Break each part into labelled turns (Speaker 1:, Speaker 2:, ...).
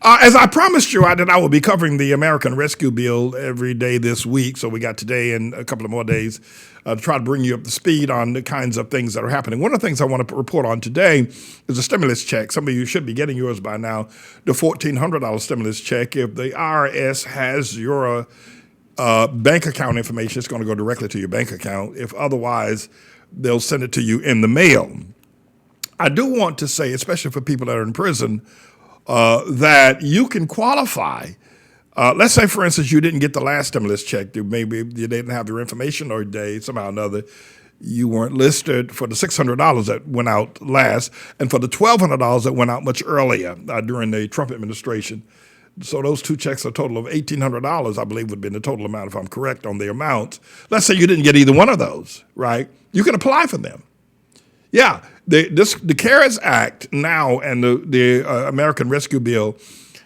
Speaker 1: As I promised you, that I will be covering the American Rescue Bill every day this week. So we got today and a couple of more days to try to bring you up to speed on the kinds of things that are happening. One of the things I want to report on today is a stimulus check. Some of you should be getting yours by now, the $1,400 stimulus check. If the IRS has your bank account information, it's going to go directly to your bank account. If otherwise, they'll send it to you in the mail. I do want to say, especially for people that are in prison, that you can qualify. Let's say, for instance, you didn't get the last stimulus check. Maybe you didn't have your information, or somehow or another you weren't listed for the $600 that went out last, and for the $1,200 that went out much earlier during the Trump administration. So those two checks, a total of $1,800, I believe, would be the total amount, if I'm correct on the amount. Let's say you didn't get either one of those, right? You can apply for them. Yeah, the CARES Act now and the American Rescue Bill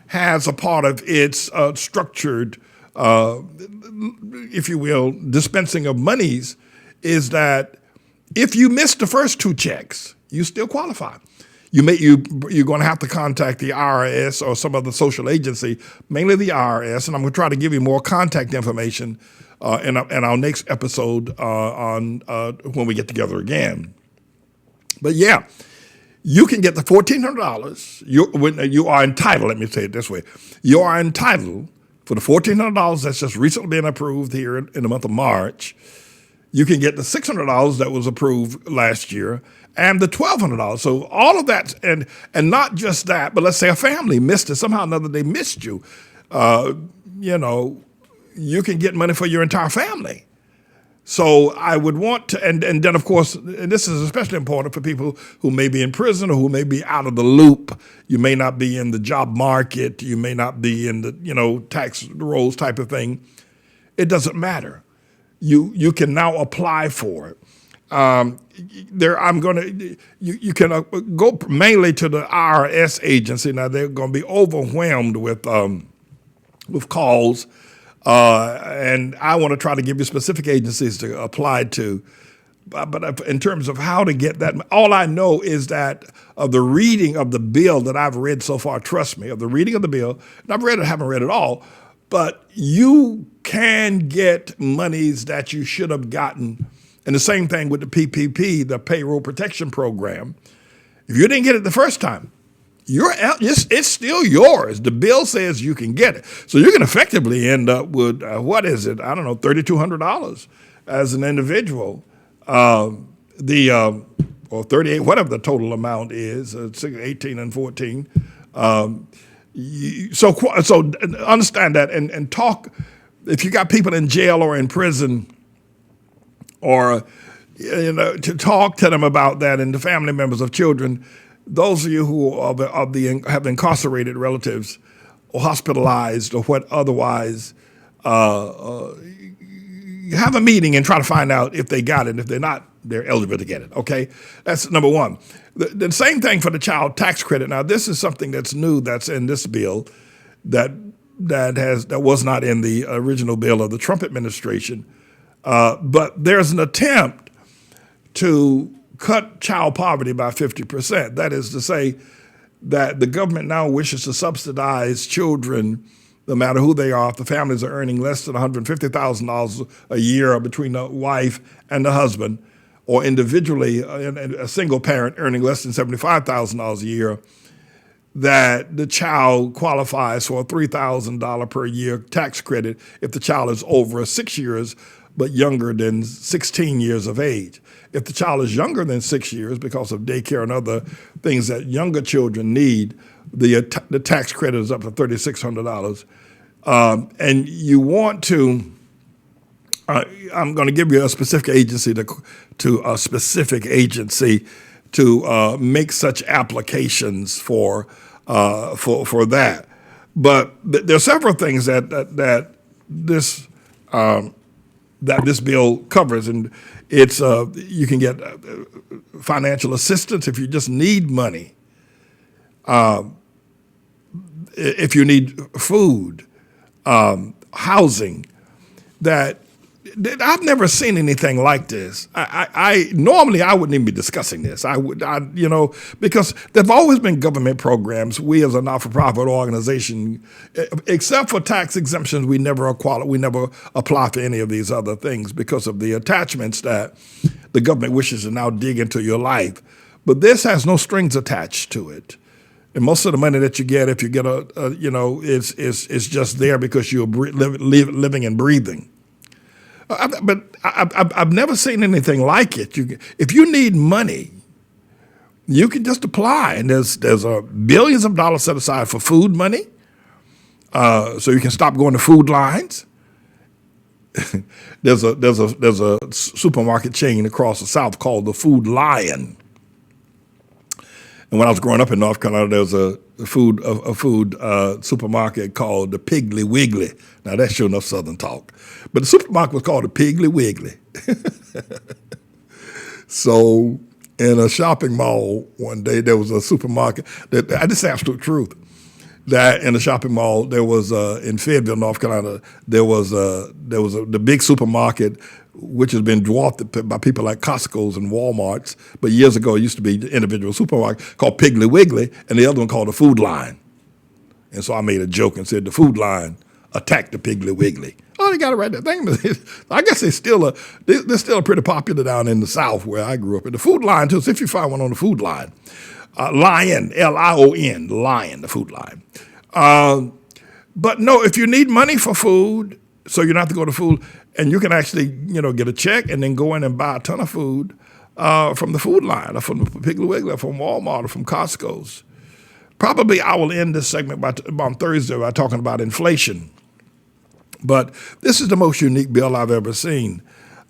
Speaker 1: has a part of its structured, if you will, dispensing of monies is that if you miss the first two checks, you still qualify. You're going to have to contact the IRS or some other social agency, mainly the IRS, and I'm going to try to give you more contact information in our next episode on when we get together again. But yeah, you can get the $1,400. You are entitled, let me say it this way. You are entitled for the $1,400 that's just recently been approved here in the month of March. You can get the $600 that was approved last year and the $1,200. So all of that, and not just that, but let's say a family missed it. Somehow or another they missed you. You can get money for your entire family. So I would want to, and then of course, and this is especially important for people who may be in prison or who may be out of the loop. You may not be in the job market. You may not be in the, tax rolls type of thing. It doesn't matter. You can now apply for it. You can go mainly to the IRS agency. Now they're going to be overwhelmed with calls. And I want to try to give you specific agencies to apply to. But in terms of how to get that, all I know is that of the reading of the bill that I've read so far, trust me, of the reading of the bill, and I've read it, haven't read it all, but you can get monies that you should have gotten. And the same thing with the PPP, the Payroll Protection Program. If you didn't get it the first time, it's still yours. The bill says you can get it. So you can effectively end up with, $3,200 as an individual. Or 38, whatever the total amount is, 18 and 14. So understand that and talk, if you got people in jail or in prison, or to talk to them about that, and the family members of children. Those of you who have incarcerated relatives or hospitalized or what otherwise, have a meeting and try to find out if they got it. If they're not, they're eligible to get it, okay? That's number one. The same thing for the child tax credit. Now, this is something that's new that's in this bill that was not in the original bill of the Trump administration. But there's an attempt to cut child poverty by 50%. That is to say that the government now wishes to subsidize children, no matter who they are. If the families are earning less than $150,000 a year between the wife and the husband, or individually a single parent earning less than $75,000 a year, that the child qualifies for a $3,000 per year tax credit if the child is over 6 years but younger than 16 years of age. If the child is younger than 6 years because of daycare and other things that younger children need, the tax credit is up to $3,600. And you want to, I'm going to give you a specific agency to make such applications for that. But there are several things that this bill covers, and it's you can get financial assistance if you just need money, if you need food, housing. That I've never seen anything like this. I normally I wouldn't even be discussing this. Because there've always been government programs. We as a not-for-profit organization, except for tax exemptions, we never apply for any of these other things because of the attachments that the government wishes to now dig into your life. But this has no strings attached to it. And most of the money that you get, if you get it's just there because you're living and breathing. But I've never seen anything like it. If you need money, you can just apply, and there's billions of dollars set aside for food money, so you can stop going to food lines. There's a supermarket chain across the South called the Food Lion. And when I was growing up in North Carolina, there was a food supermarket called the Piggly Wiggly. Now that's sure enough Southern talk, but the supermarket was called the Piggly Wiggly. So in a shopping mall one day, there was a supermarket. This is absolute truth. That in a shopping mall, there was in Fayetteville, North Carolina, there was the big supermarket, which has been dwarfed by people like Costco's and Walmart's. But years ago, it used to be the individual supermarket called Piggly Wiggly, and the other one called the Food Line. And so I made a joke and said the Food Line attacked the Piggly Wiggly. Oh, they got it right there. I guess they're still pretty popular down in the South where I grew up. And the Food Line too. So if you find one on the Food Line, Lion, Lion, Lion, the Food Line. But no, if you need money for food, so you don't have to go to food, and you can actually, get a check and then go in and buy a ton of food from the Food Line or from the Piggly Wiggly or from Walmart or from Costco's. Probably I will end this segment on Thursday by talking about inflation. But this is the most unique bill I've ever seen.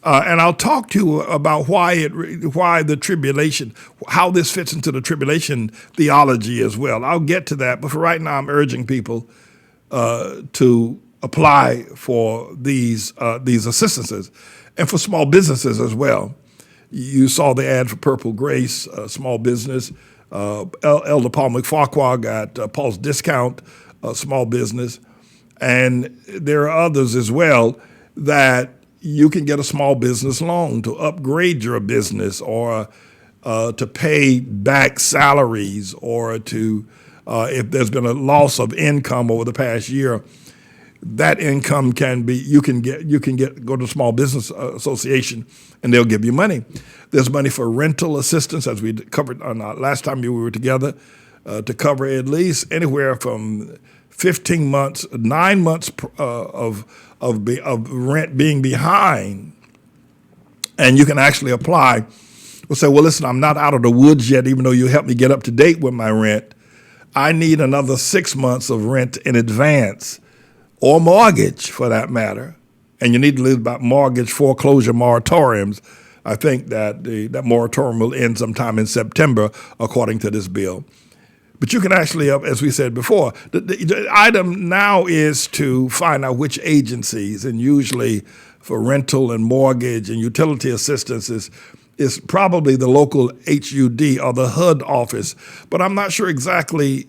Speaker 1: And I'll talk to you about why the tribulation, how this fits into the tribulation theology as well. I'll get to that, but for right now, I'm urging people to apply for these assistances, and for small businesses as well. You saw the ad for Purple Grace, small business. Elder Paul McFarquhar got Paul's Discount, small business, and there are others as well that you can get a small business loan to upgrade your business, or to pay back salaries, or to if there's been a loss of income over the past year, that income can be go to the Small Business Association and they'll give you money. There's money for rental assistance, as we covered on last time we were together, to cover at least anywhere from 15 months, 9 months of rent being behind. And you can actually apply. We'll say, well, listen, I'm not out of the woods yet, even though you helped me get up to date with my rent. I need another 6 months of rent in advance, or mortgage for that matter. And you need to learn about mortgage foreclosure moratoriums. I think that that moratorium will end sometime in September, according to this bill. But you can actually, as we said before, the item now is to find out which agencies, and usually for rental and mortgage and utility assistance is probably the local HUD or the HUD office. But I'm not sure exactly.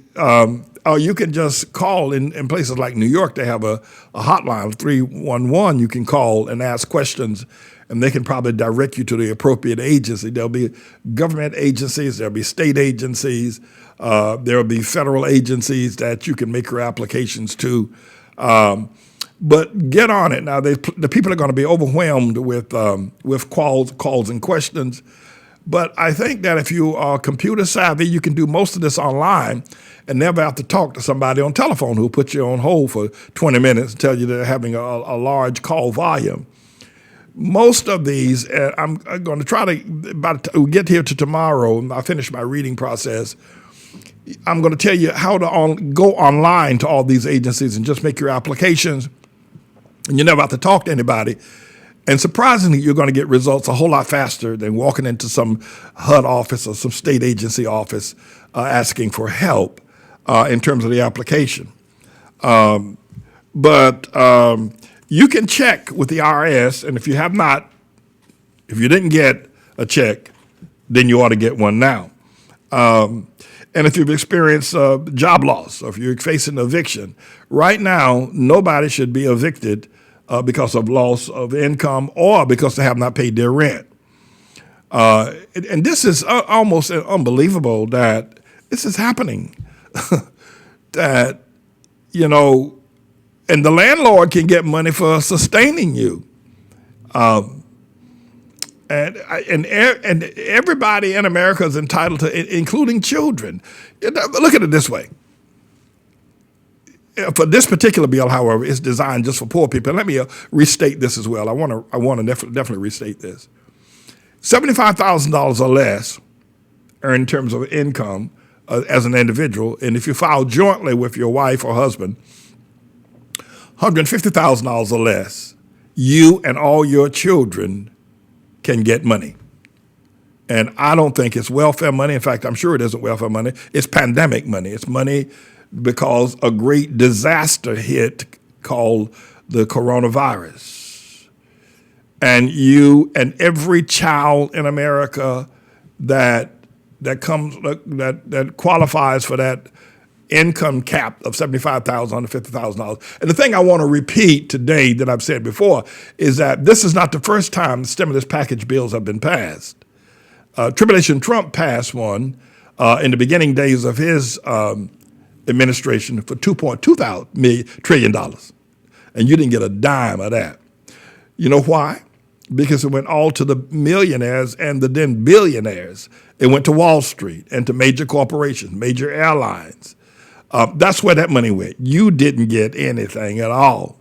Speaker 1: Or you can just call in places like New York. They have a hotline, 311. You can call and ask questions, and they can probably direct you to the appropriate agency. There'll be government agencies. There'll be state agencies. There'll be federal agencies that you can make your applications to. But get on it. Now, the people are going to be overwhelmed with calls and questions. But I think that if you are computer savvy, you can do most of this online and never have to talk to somebody on telephone who'll put you on hold for 20 minutes and tell you they're having a large call volume. Most of these, I'm going to try to get here to tomorrow, and I finish my reading process. I'm going to tell you how to go online to all these agencies and just make your applications. And you never have to talk to anybody. And surprisingly, you're going to get results a whole lot faster than walking into some HUD office or some state agency office asking for help in terms of the application. But you can check with the IRS, and if you didn't get a check, then you ought to get one now. And if you've experienced job loss, or if you're facing eviction, right now, nobody should be evicted because of loss of income or because they have not paid their rent. And this is almost unbelievable that this is happening. That, and the landlord can get money for sustaining you. And everybody in America is entitled to, including children. Look at it this way. For this particular bill, however, it's designed just for poor people. And let me restate this as well. I want to definitely restate this. $75,000 or less earned in terms of income as an individual, and if you file jointly with your wife or husband, $150,000 or less, you and all your children can get money. And I don't think it's welfare money. In fact, I'm sure it isn't welfare money. It's pandemic money. It's money because a great disaster hit called the coronavirus. And you and every child in America that qualifies for that income cap of $75,000, $150,000. And the thing I want to repeat today that I've said before is that this is not the first time stimulus package bills have been passed. Tribulation Trump passed one in the beginning days of his administration for $2.2 trillion. And you didn't get a dime of that. You know why? Because it went all to the millionaires and the then billionaires. It went to Wall Street and to major corporations, major airlines. That's where that money went. You didn't get anything at all.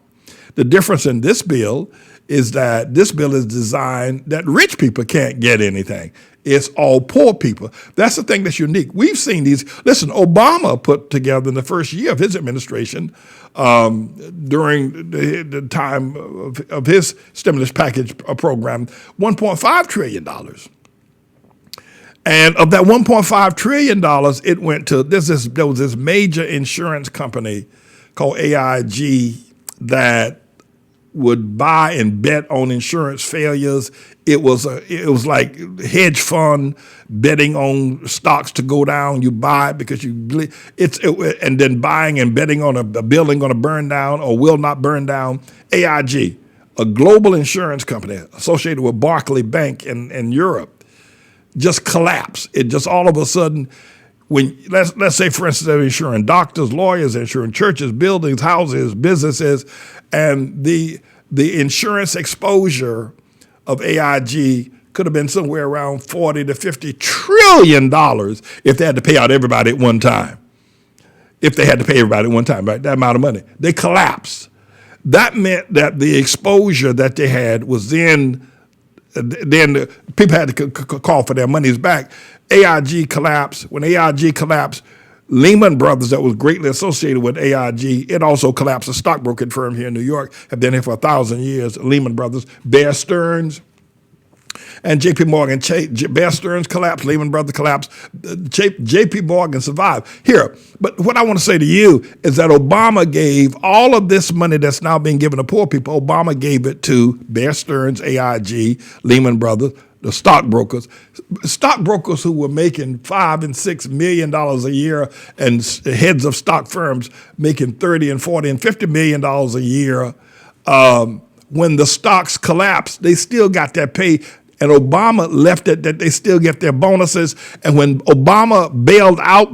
Speaker 1: The difference in this bill is that this bill is designed that rich people can't get anything. It's all poor people. That's the thing that's unique. We've seen these. Listen, Obama put together in the first year of his administration, during the time of his stimulus package program, $1.5 trillion. And of that $1.5 trillion, it went to, there was this major insurance company called AIG that would buy and bet on insurance failures. It was like hedge fund betting on stocks to go down. You buy it because you believe and then buying and betting on a building going to burn down or will not burn down. AIG, a global insurance company associated with Barclays Bank in Europe, just collapsed. It just all of a sudden, when let's say, for instance, they're insuring doctors, lawyers, insuring churches, buildings, houses, businesses, and the insurance exposure of AIG could have been somewhere around $40 to $50 trillion if they had to pay out everybody at one time. If they had to pay everybody at one time, right? That amount of money. They collapsed. That meant that the exposure that they had was then people had to call for their monies back. AIG collapsed. When AIG collapsed, Lehman Brothers, that was greatly associated with AIG, it also collapsed. A stockbroking firm here in New York, have been here for 1,000 years. Lehman Brothers, Bear Stearns, and J.P. Morgan. Bear Stearns collapsed, Lehman Brothers collapsed, J.P. Morgan survived. Here, but what I want to say to you is that Obama gave all of this money that's now being given to poor people, Obama gave it to Bear Stearns, AIG, Lehman Brothers, the stockbrokers who were making $5 and $6 million a year, and heads of stock firms making $30 and $40 and $50 million a year. When the stocks collapsed, they still got their pay. And Obama left it that they still get their bonuses. And when Obama bailed out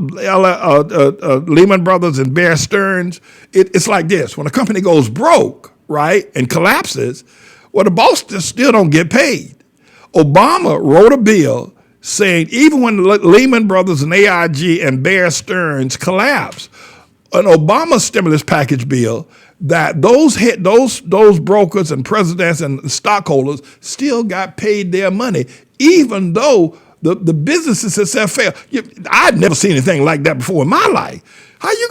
Speaker 1: Lehman Brothers and Bear Stearns, it's like this. When a company goes broke, right, and collapses, well, the boss still don't get paid. Obama wrote a bill saying even when Lehman Brothers and AIG and Bear Stearns collapsed, an Obama stimulus package bill, that those brokers and presidents and stockholders still got paid their money, even though the businesses itself failed. I've never seen anything like that before in my life. How you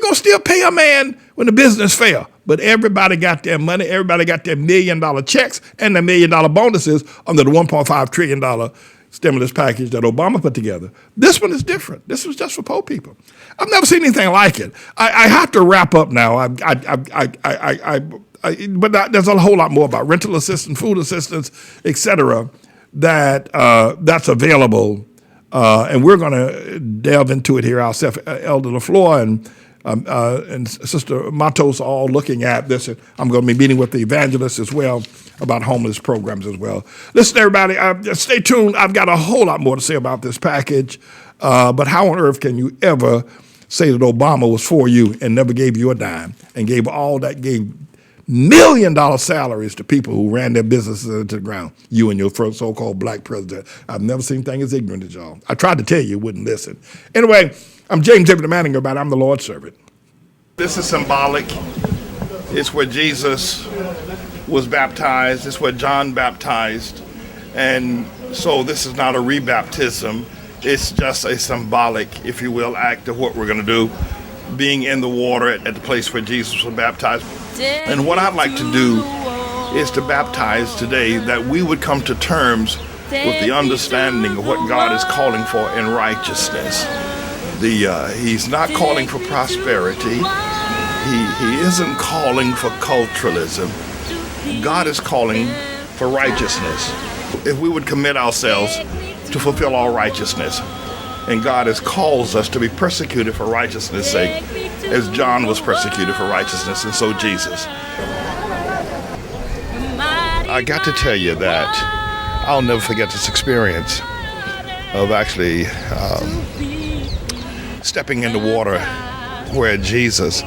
Speaker 1: gonna still pay a man when the business failed? But everybody got their money, everybody got their $1 million checks and their $1 million bonuses under the $1.5 trillion stimulus package that Obama put together. This one is different. This was just for poor people. I've never seen anything like it. I have to wrap up now. But there's a whole lot more about rental assistance, food assistance, et cetera, that's available. And we're going to delve into it here ourselves, Elder LaFleur, and and Sister Matos are all looking at this. And I'm going to be meeting with the evangelists as well about homeless programs as well. Listen, everybody, stay tuned. I've got a whole lot more to say about this package. But how on earth can you ever say that Obama was for you and never gave you a dime and gave million-dollar salaries to people who ran their businesses into the ground? You and your first so-called black president. I've never seen anything as ignorant as y'all. I tried to tell you, wouldn't listen. Anyway, I'm James David Manning, everybody. I'm the Lord's servant. This is symbolic. It's where Jesus was baptized. It's where John baptized. And so this is not a rebaptism. It's just a symbolic, if you will, act of what we're going to do, being in the water at the place where Jesus was baptized. And what I'd like to do is to baptize today that we would come to terms with the understanding of what God is calling for in righteousness. He's not calling for prosperity. He isn't calling for culturalism. God is calling for righteousness. If we would commit ourselves to fulfill all righteousness, and God has calls us to be persecuted for righteousness' sake, as John was persecuted for righteousness, and so Jesus. I got to tell you that I'll never forget this experience of actually stepping in the water where Jesus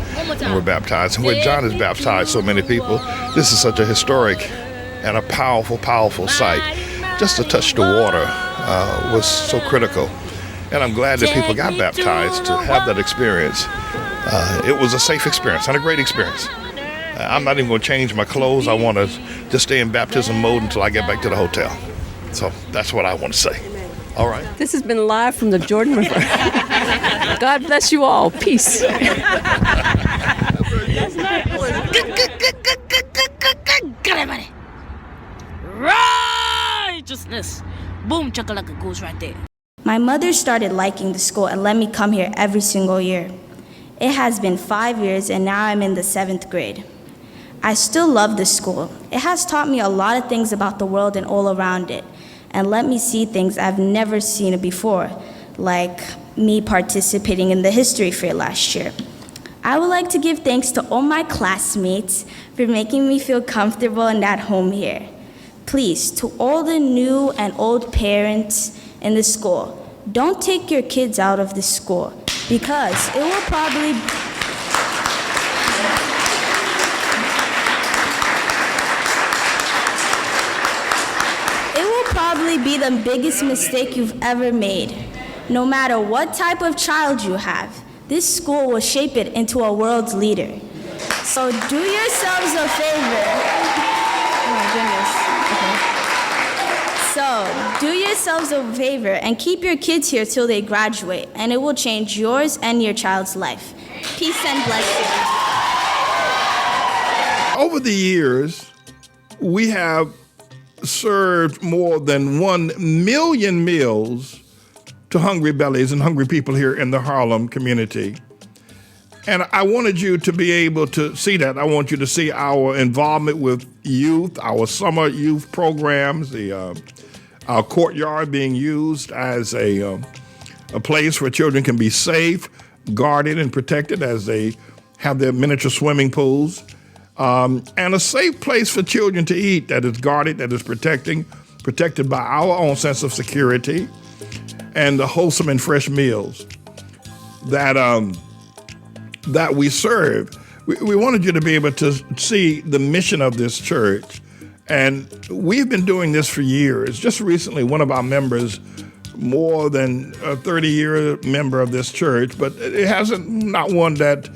Speaker 1: were baptized, and where John has baptized so many people. This is such a historic and a powerful, powerful sight. Just to touch the water was so critical. And I'm glad that people got baptized to have that experience. It was a safe experience and a great experience. I'm not even going to change my clothes. I want to just stay in baptism mode until I get back to the hotel. So that's what I want to say. All right.
Speaker 2: This has been live from the Jordan River. God bless you all. Peace.
Speaker 3: Righteousness. Boom, chakalaka goes right there.
Speaker 4: My mother started liking the school and let me come here every single year. It has been 5 years and now I'm in the 7th grade. I still love this school. It has taught me a lot of things about the world and all around it, and let me see things I've never seen before, like me participating in the history fair last year. I would like to give thanks to all my classmates for making me feel comfortable and at home here. Please, to all the new and old parents in the school, don't take your kids out of the school because it will probably be the biggest mistake you've ever made. No matter what type of child you have, this school will shape it into a world's leader. So do yourselves a favor. Oh my goodness. Okay. So do yourselves a favor and keep your kids here till they graduate, and it will change yours and your child's life. Peace and blessings.
Speaker 1: Over the years, we have served more than 1 million meals to hungry bellies and hungry people here in the Harlem community. And I wanted you to be able to see that. I want you to see our involvement with youth, our summer youth programs, our courtyard being used as a place where children can be safe, guarded, and protected as they have their miniature swimming pools. And a safe place for children to eat that is guarded, that is protected by our own sense of security, and the wholesome and fresh meals that we serve. We wanted you to be able to see the mission of this church, and we've been doing this for years. Just recently, one of our members, more than a 30-year member of this church, but it hasn't, not one that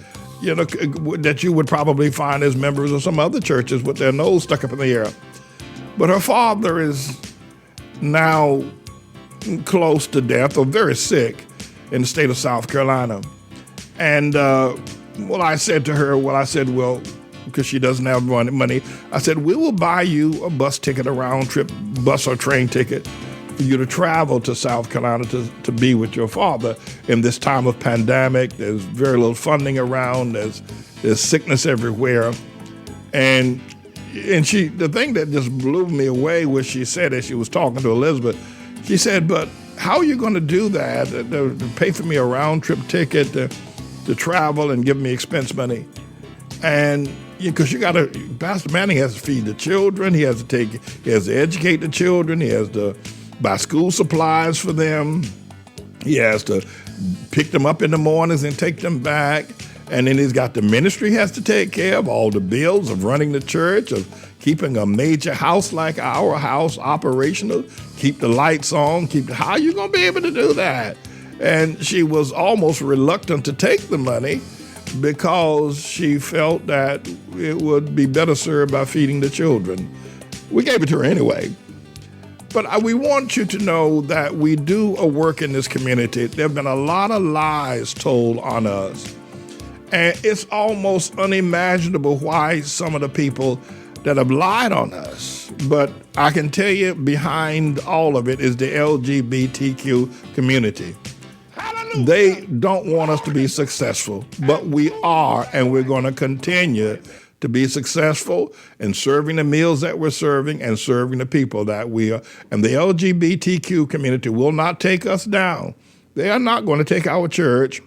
Speaker 1: that you would probably find as members of some other churches with their nose stuck up in the air. But her father is now close to death or very sick in the state of South Carolina. And I said to her, well, because she doesn't have money, I said, we will buy you a bus ticket, a round trip bus or train ticket for you to travel to South Carolina to be with your father in this time of pandemic. There's very little funding around. There's sickness everywhere. And the thing that just blew me away was she said, as she was talking to Elizabeth, she said, but how are you going to do that? To pay for me a round trip ticket? to travel and give me expense money. And because Pastor Manning has to feed the children, he has to educate the children, he has to buy school supplies for them, he has to pick them up in the mornings and take them back. And then he's got the ministry he has to take care of, all the bills of running the church, of keeping a major house like our house operational, keep the lights on, how are you going to be able to do that? And she was almost reluctant to take the money because she felt that it would be better served by feeding the children. We gave it to her anyway. But we want you to know that we do a work in this community. There have been a lot of lies told on us. And it's almost unimaginable why some of the people that have lied on us. But I can tell you behind all of it is the LGBTQ community. They don't want us to be successful, but we are, and we're going to continue to be successful in serving the meals that we're serving and serving the people that we are. And the LGBTQ community will not take us down. They are not going to take our church.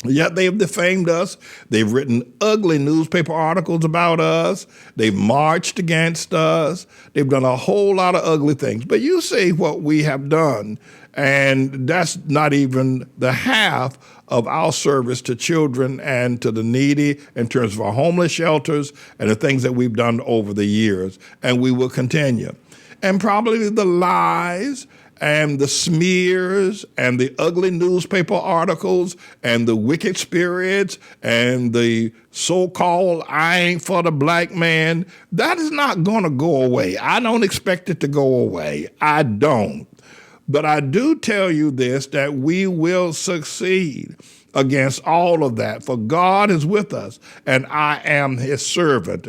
Speaker 1: Yet they've defamed us. They've written ugly newspaper articles about us. They've marched against us. They've done a whole lot of ugly things. But you see what we have done, and that's not even the half of our service to children and to the needy in terms of our homeless shelters and the things that we've done over the years. And we will continue. And probably the lies and the smears and the ugly newspaper articles and the wicked spirits and the so-called I ain't for the black man, that is not going to go away. I don't expect it to go away. I don't. But I do tell you this, that we will succeed against all of that, for God is with us, and I am his servant.